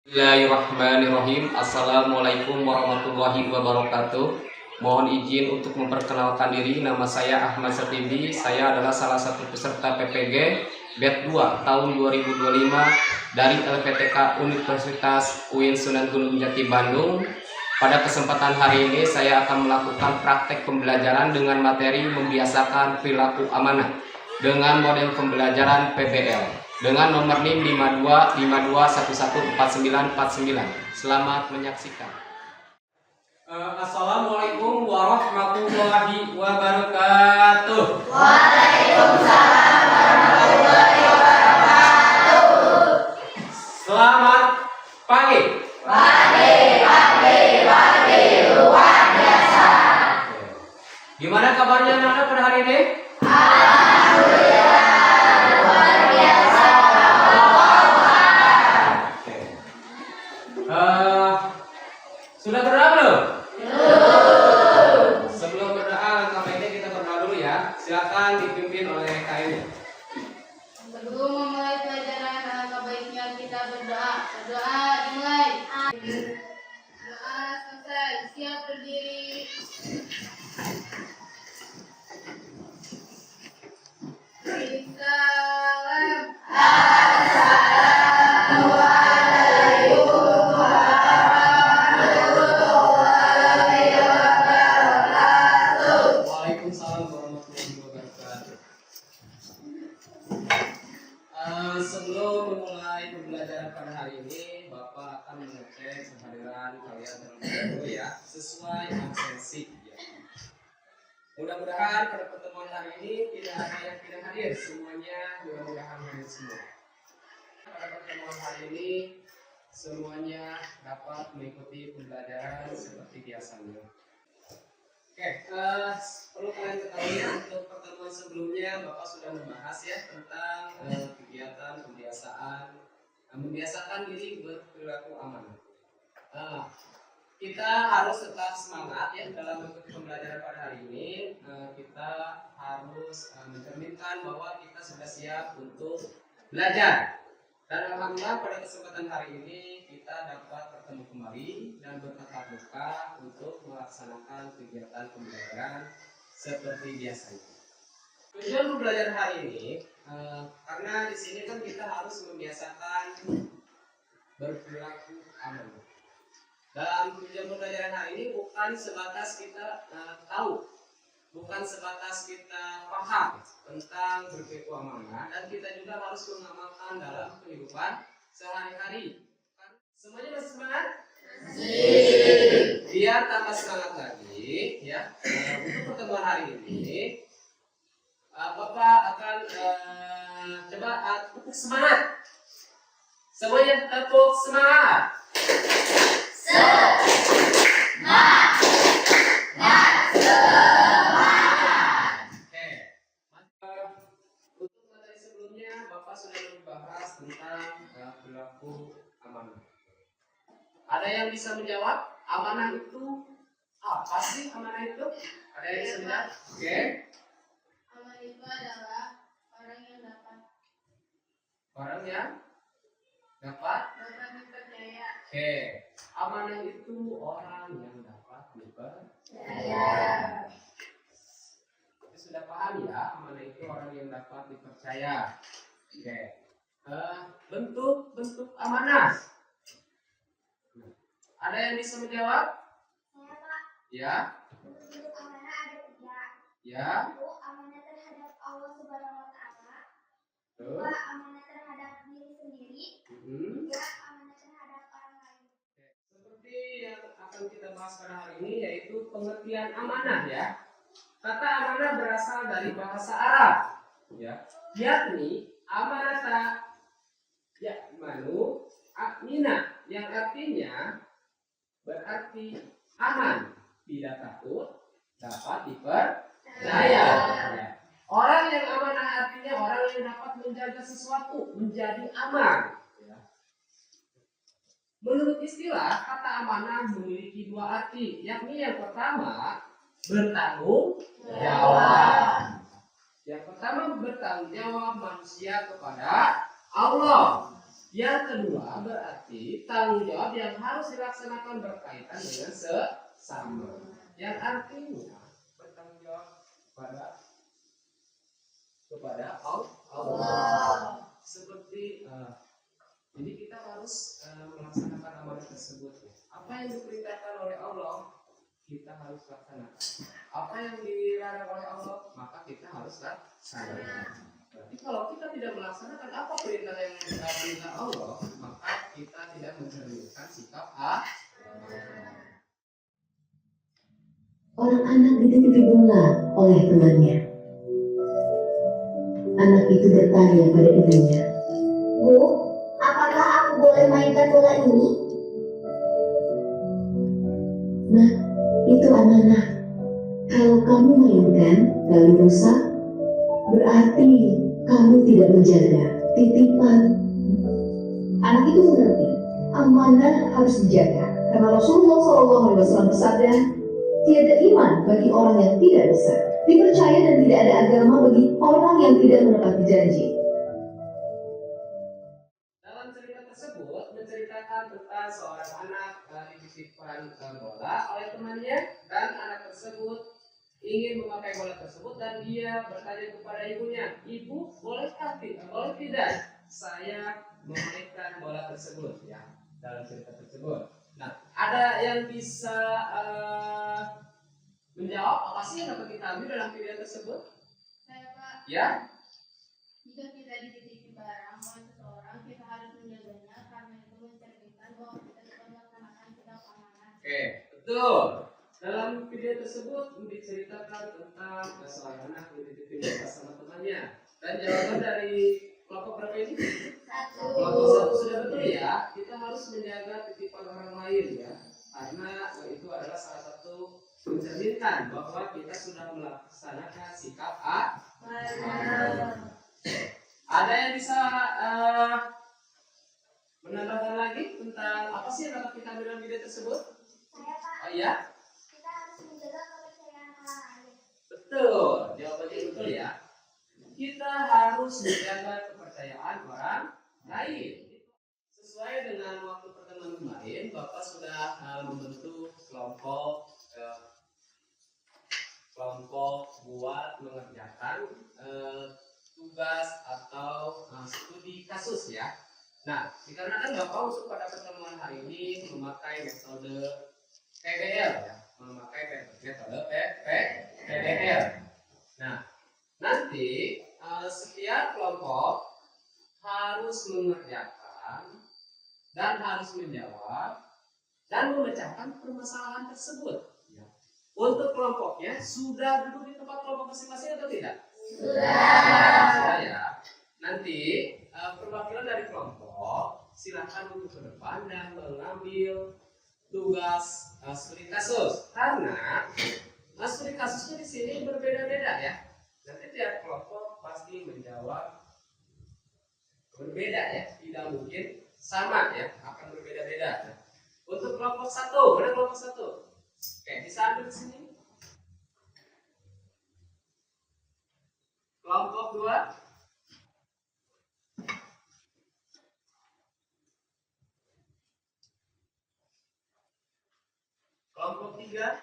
Bismillahirrahmanirrahim. Assalamualaikum warahmatullahi wabarakatuh. Mohon izin untuk memperkenalkan diri. Nama saya Ahmad Sepindi. Saya adalah salah satu peserta PPG Batch 2 tahun 2025 dari LPTK Universitas UIN Sunan Gunung Jati Bandung. Pada kesempatan hari ini saya akan melakukan praktek pembelajaran dengan materi membiasakan perilaku amanah dengan model pembelajaran PBL dengan nomor NIM 5252114949. Selamat menyaksikan. Assalamualaikum warahmatullahi wabarakatuh. Waalaikumsalam warahmatullahi wabarakatuh. Selamat pagi. Pagi, luar biasa. Gimana kabarnya anak-anak pada hari ini? Alhamdulillah, luar biasa. Sudah berdoa belum? Belum. Sebelum berdoa, langkah baiknya kita berdoa dulu ya. Silakan dipimpin oleh KM. Sebelum memulai pelajaran, alangkah baiknya kita berdoa. Berdoa dimulai. Doa selesai. Siap berdiri. Salam. Assalamualaikum warahmatullahi wabarakatuh. Waalaikumsalam warahmatullahi wabarakatuh. Sebelum memulai pembelajaran pada hari ini, Bapak akan mengecek kehadiran kalian terlebih dahulu ya, sesuai absensi. Ya. Mudah-mudahan pada pertemuan hari ini tidak ada yang tidak hadir, semuanya mudah-mudahan hadir semua. Pada pertemuan hari ini semuanya dapat mengikuti pembelajaran seperti biasanya. Oke, perlu kalian ketahui untuk pertemuan sebelumnya Bapak sudah membahas ya tentang kegiatan membiasakan diri berperilaku amanah. Kita harus tetap semangat ya dalam mengikuti pembelajaran pada hari ini. Kita harus mencerminkan bahwa kita sudah siap untuk belajar. Dan alhamdulillah pada kesempatan hari ini kita dapat bertemu kembali dan bertatap muka untuk melaksanakan kegiatan pembelajaran seperti biasanya. Tujuan pembelajaran hari ini karena di sini kan kita harus membiasakan berperilaku amanah. Dalam tujuan pembelajaran hari ini bukan sebatas kita tahu, bukan sebatas kita paham tentang berperilaku amanah, dan kita juga harus mengamalkan dalam kehidupan sehari-hari. Semuanya masih semangat? Biar tambah semangat lagi, ya. Untuk pertemuan hari ini, Bapak akan coba tepuk semangat. Semuanya tepuk semangat. Untuk materi sebelumnya Bapak sudah membahas tentang perilaku amanah. Ada yang bisa menjawab amanah itu apa sih? Amanah itu ada yang bisa menjawab? Oke. Amanah itu adalah orang yang dapat dipercaya. Oke. Amanah itu orang yang dapat dipercaya. Kita sudah paham ya, amanah itu orang yang dapat dipercaya. Oke. Bentuk amanah. Ada yang bisa menjawab? Saya Pak, Ya. bentuk amanah ada 3. Ya. Satu, amanah terhadap Allah Subhanahu wa Ta'ala. Tuh. 2, amanah terhadap diri sendiri. 3, amanah terhadap orang lain. Seperti yang akan kita bahas pada hari ini yaitu pengertian amanah ya. Kata amanah berasal dari bahasa Arab ya, yakni amanata ya'manu amina, yang artinya berarti aman, tidak takut, dapat dipercaya. Ya. Orang yang amanah artinya orang yang dapat menjaga sesuatu menjadi aman. Ya. Menurut istilah, kata amanah memiliki 2 arti, yakni yang pertama bertanggung jawab. Yang pertama bertanggung jawab manusia kepada Allah. Yang kedua berarti tanggung jawab yang harus dilaksanakan berkaitan dengan sesama. Yang artinya bertanggung jawab kepada Allah. Seperti jadi kita harus melaksanakan amanah tersebut. Apa yang diperintahkan oleh Allah kita harus laksanakan. Apa yang dilarang oleh Allah maka kita harus laksanakan. Berarti kalau kita tidak melaksanakan apa perintah yang perintah Allah, maka kita tidak mencerminkan sikap Orang anak dititipi bola oleh temannya. Anak itu bertanya pada ibunya, Bu, apakah aku boleh mainkan bola ini? "Nah, itu amanah. Kalau kamu mainkan lalu rusak, berarti kamu tidak menjaga titipan." Anak itu mengerti, amanah harus dijaga. Karena Rasulullah SAW bersabda, tiada iman bagi orang yang tidak besar, dipercaya dan tidak ada agama bagi orang yang tidak menepati janji. Dalam cerita tersebut menceritakan tentang seorang anak dititipkan bola oleh temannya dan anak tersebut ingin memakai bola tersebut dan dia bertanya kepada ibunya, "Ibu, boleh tidak saya memainkan bola tersebut?" Ya, dalam cerita tersebut. Nah, ada yang bisa menjawab apa sih yang dapat kita ambil dalam video tersebut? Saya Pak, Ya, jika kita dititipi barang oleh seseorang, kita harus menjaganya karena itu mencerminkan bahwa kita sudah melaksanakan sikap amanah. oke, betul. Dalam video tersebut diceritakan tentang seorang anak yang dititipin bola sama temannya. Dan jawaban dari kelompok berapa ini? Kelompok 1 sudah betul ya. Kita harus menjaga titipan orang lain ya, karena itu adalah salah satu mencerminkan bahwa kita sudah melaksanakan sikap amanah. Ada yang bisa menambahkan lagi tentang apa sih yang dapat kita ambil dalam video tersebut? Saya Pak, Oh iya, kita harus menjaga kepercayaan orang lain. betul. Jawabannya betul ya. Kita harus menjaga kepercayaan orang lain. Sesuai dengan waktu pertemuan kemarin, Bapak sudah membentuk kelompok buat mengerjakan tugas atau studi kasus ya. Nah, dikarenakan Bapak untuk pada pertemuan hari ini memakai metode PBL ya, memakai metode PBL. Nah, nanti setiap kelompok harus mengerjakan dan harus menjawab dan memecahkan permasalahan tersebut. Ya. Untuk kelompoknya sudah duduk di tempat kelompok masing-masing atau tidak? Sudah ya. Nanti perwakilan dari kelompok silakan untuk ke depan dan mengambil tugas studi kasus. Karena studi kasusnya di sini berbeda-beda ya. Nanti tiap kelompok pasti menjawab berbeda ya, tidak mungkin sama ya, akan berbeda-beda. Untuk kelompok 1, mana kelompok 1? Oke, bisa ambil di sini. Kelompok 2. Kelompok 3.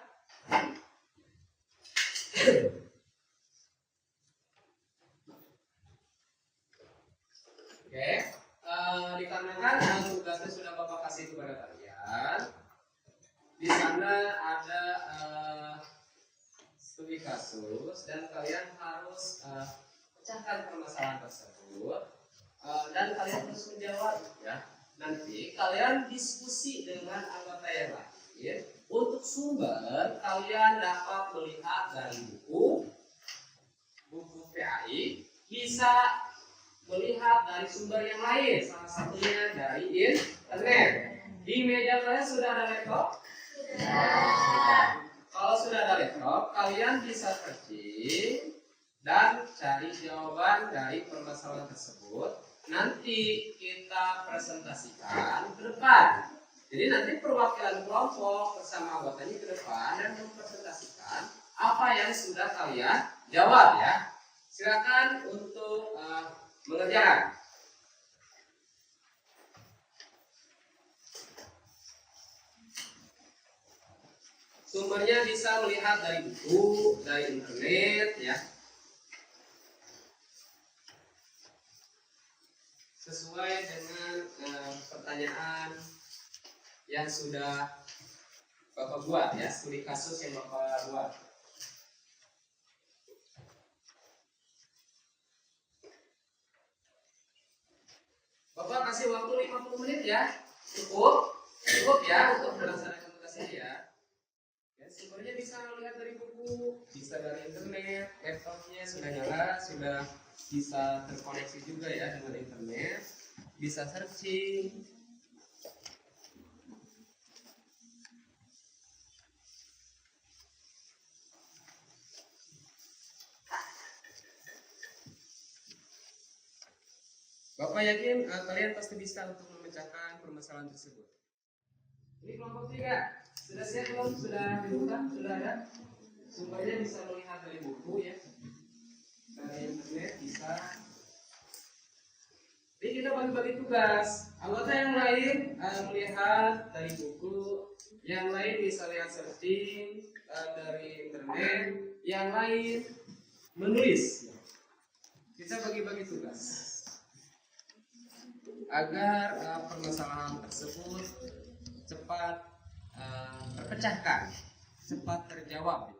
Oke, dikarenakan tugasnya sudah Bapak kasih kepada kalian. Di sana ada studi kasus dan kalian harus pecahkan permasalahan tersebut dan kalian harus menjawab ya. Nanti kalian diskusi dengan anggota yang lain. Untuk sumber kalian dapat melihat dari buku PAI, bisa melihat dari sumber yang lain, salah satunya dari internet. Di meja kalian sudah ada laptop? Sudah. Kalau sudah ada laptop, kalian bisa searching dan cari jawaban dari permasalahan tersebut. Nanti kita presentasikan ke depan. Jadi nanti perwakilan kelompok bersama anggotanya ke depan dan mempresentasikan apa yang sudah kalian jawab ya. Silakan untuk mengerjakan. Sumbernya bisa melihat dari buku, dari internet ya. Sesuai dengan pertanyaan yang sudah Bapak buat ya, studi kasus yang Bapak buat. Bapak kasih waktu 50 menit ya. Cukup ya untuk melaksanakan tugas ini ya. Sumbernya bisa melihat dari buku, bisa dari internet, laptopnya sudah nyala, sudah bisa terkoneksi juga ya dengan internet, bisa searching. Bapak yakin kalian pasti bisa untuk memecahkan permasalahan tersebut. Ini kelompok 3. Sudah siap belum? Sudah dibuka? Sudah ada? Sumbernya bisa melihat dari buku ya. Dari internet bisa. Jadi kita bagi-bagi tugas. Anggota yang lain melihat dari buku, yang lain bisa lihat searching dari internet, yang lain menulis. Kita bagi-bagi tugas agar permasalahan tersebut cepat terpecahkan, cepat terjawab.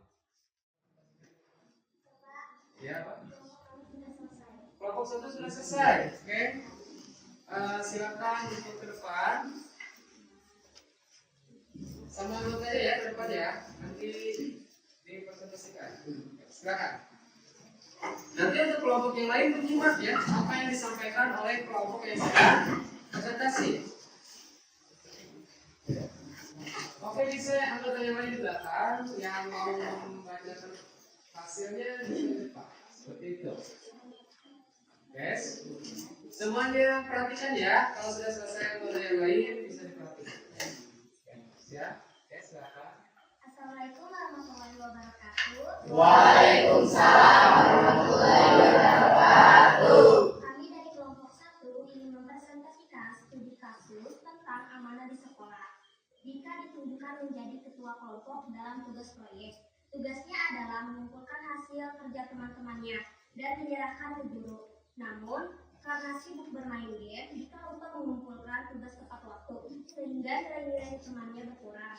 Ya, Pak. Kelompok 1 sudah selesai. Oke. Silakan untuk ke depan. Sama anggotanya ya ke depan ya. Nanti dipresentasikan. Silakan. Nanti untuk kelompok yang lain menyimak ya apa yang disampaikan oleh kelompok yang sedang presentasi. Oke, bisa anggota yang lain di belakang yang mau membacakan hasilnya di depan. Seperti itu. Guys, semuanya perhatikan ya. Kalau sudah selesai anggota yang lain bisa diperhatikan. Ya, silakan. Assalamualaikum warahmatullahi wabarakatuh. Waalaikumsalam warahmatullahi wabarakatuh. Kami dari kelompok 1 ingin mempresentasikan studi kasus tentang amanah di sekolah. Dika ditunjukkan menjadi ketua kelompok dalam tugas proyek. Tugasnya adalah mengumpulkan hasil kerja teman-temannya dan menyerahkan ke guru. Namun, karena sibuk bermain game, Dika lupa mengumpulkan tugas tepat waktu, sehingga nilai-nilai temannya berkurang.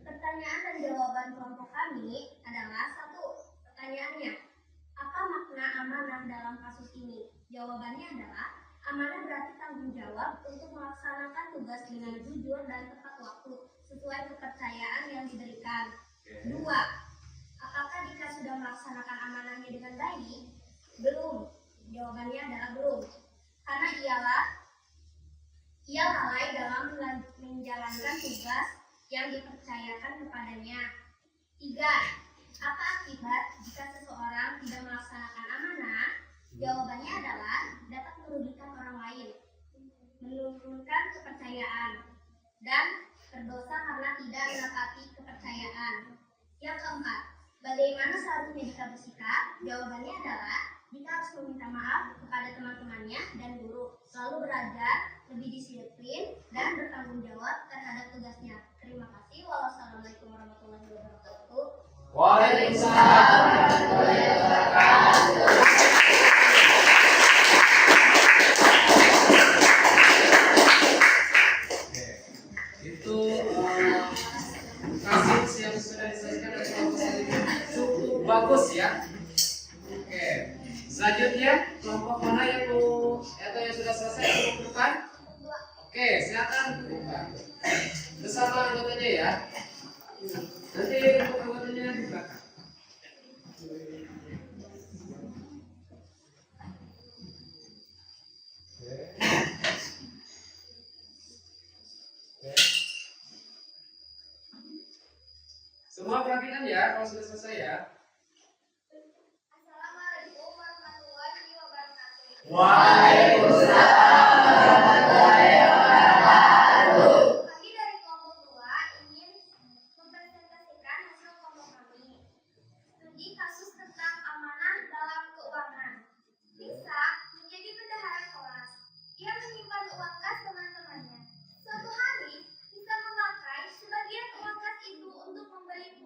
Pertanyaan dan jawaban kelompok kami adalah: 1. Pertanyaannya, apa makna amanah dalam kasus ini? Jawabannya adalah, amanah berarti tanggung jawab untuk melaksanakan tugas dengan jujur dan tepat waktu, sesuai kepercayaan yang diberikan. 2. Apakah Dika sudah melaksanakan amanahnya dengan baik? Belum. Jawabannya adalah belum. Karena ia lalai dalam menjalankan tugas yang dipercayakan kepadanya. 3. Apa akibat jika seseorang tidak melaksanakan amanah? Jawabannya adalah dapat merugikan orang lain, menurunkan kepercayaan, dan berdosa karena tidak menepati kepercayaan. Yang keempat, bagaimana seharusnya Dika bersikap? Jawabannya adalah Dika harus meminta maaf kepada teman-temannya dan guru, lalu belajar lebih disiplin dan bertanggung jawab terhadap tugasnya. Terima kasih. Wassalamualaikum warahmatullahi wabarakatuh. Waalaikumsalam warahmatullahi wabarakatuh. Itu kasus yang sudah diselesaikan oleh kelompok ini cukup bagus ya. Oke, selanjutnya kelompok mana yang mau atau yang sudah selesai untuk ke depan? Oke, silakan buka bersama anggotanya ya. Nanti untuk anggotanya di belakang. Semua perhatikan ya kalau sudah selesai ya. Assalamualaikum warahmatullahi wabarakatuh. Waalaikumsalam warahmatullahi wabarakatuh. Kami dari kelompok 2 ingin mempresentasikan hasil kelompok kami. Studi kasus tentang amanah dalam keuangan. Lisa menjadi bendahara kelas. Ia menyimpan uang kas teman-temannya. Suatu hari, Lisa memakai sebagian uang kas itu untuk membeli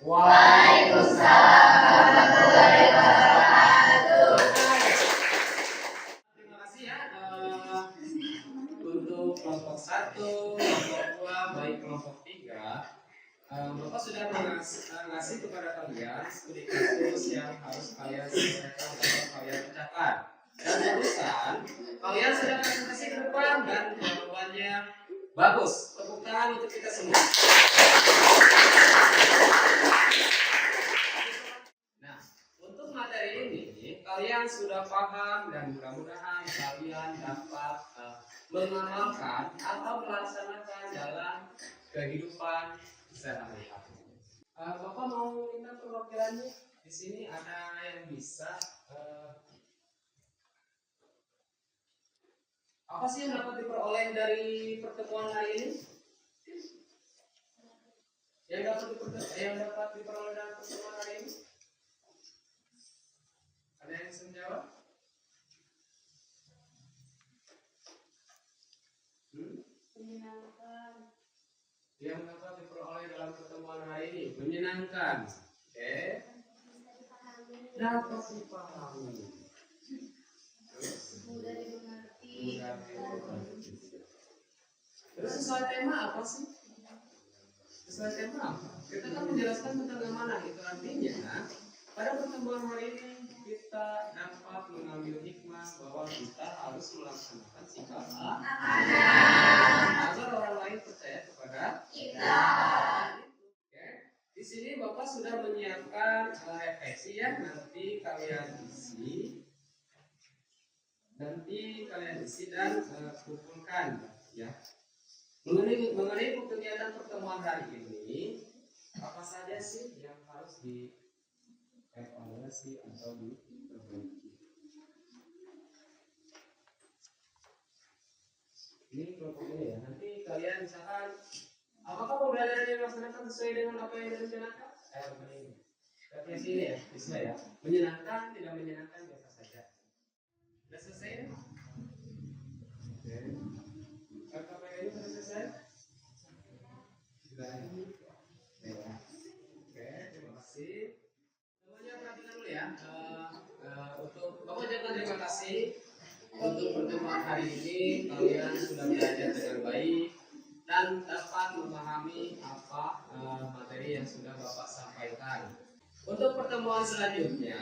Waalaikumsalam warahmatullahi wabarakatuh. Terima kasih ya untuk kelompok 1, kelompok 2, baik kelompok 3. Bapak sudah ngasih kepada kalian studi kasus yang harus kalian selesaikan atau kalian ucapkan. Dan barusan kalian sudah presentasi ke depan dan jawabannya bagus. Tepuk tangan untuk kita semua. Nah, untuk materi ini kalian sudah paham dan mudah-mudahan kalian dapat mengamalkan atau melaksanakan dalam kehidupan sehari-hari. Bapak mau minta perwakilannya. Di sini ada yang bisa. Apa sih yang dapat diperoleh dari pertemuan hari ini? Yang dapat diperoleh dari pertemuan hari ini? Ada yang bisa menjawab? Menyenangkan. Yang dapat diperoleh dalam pertemuan hari ini menyenangkan. Oke. Dapat dipahami. Mudah dimengerti. Terus sesuai tema apa sih? Sesuai tema apa? Kita kan menjelaskan tentang amanah. Itu artinya pada pertemuan hari ini kita dapat mengambil hikmah bahwa kita harus melaksanakan sikap amanah agar orang lain percaya kepada kita. Oke. Di sini Bapak sudah menyiapkan refleksi ya, nanti kalian isi. Dan kumpulkan ya. Mengenai kegiatan pertemuan hari ini, apa saja sih yang harus dievaluasi atau diperbaiki? Ini kelompok ini ya. Nanti kalian misalkan, apakah pembelajaran yang dilaksanakan sesuai dengan apa yang direncanakan? Begini. Tapi sini ya, bisa ya. Menyenangkan, tidak menyenangkan biasa saja. Sudah selesai ya? Oke. KKPK ini sudah selesai? Sudah. Oke, terima kasih. Semuanya perhatikan dulu ya. Untuk Bapak ucapkan terima kasih untuk pertemuan hari ini. Kalian sudah belajar dengan baik dan dapat memahami apa materi yang sudah Bapak sampaikan. Untuk pertemuan selanjutnya,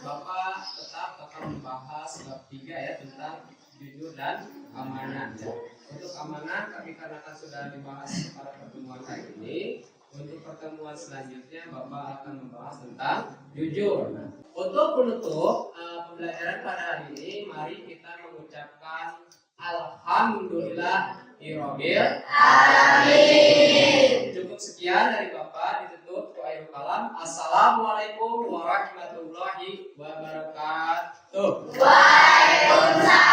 Bapak tetap akan membahas bab 3 ya, tentang jujur dan amanah ya. Untuk amanah kami karena sudah dibahas pada pertemuan hari ini. Untuk pertemuan selanjutnya Bapak akan membahas tentang jujur. Untuk penutup pembelajaran pada hari ini, mari kita mengucapkan Alhamdulillahirabbil alamin. Cukup sekian dari Bapak, ditutup akhir kalam. Assalamualaikum warahmatullahi wabarakatuh. Waalaikumsalam.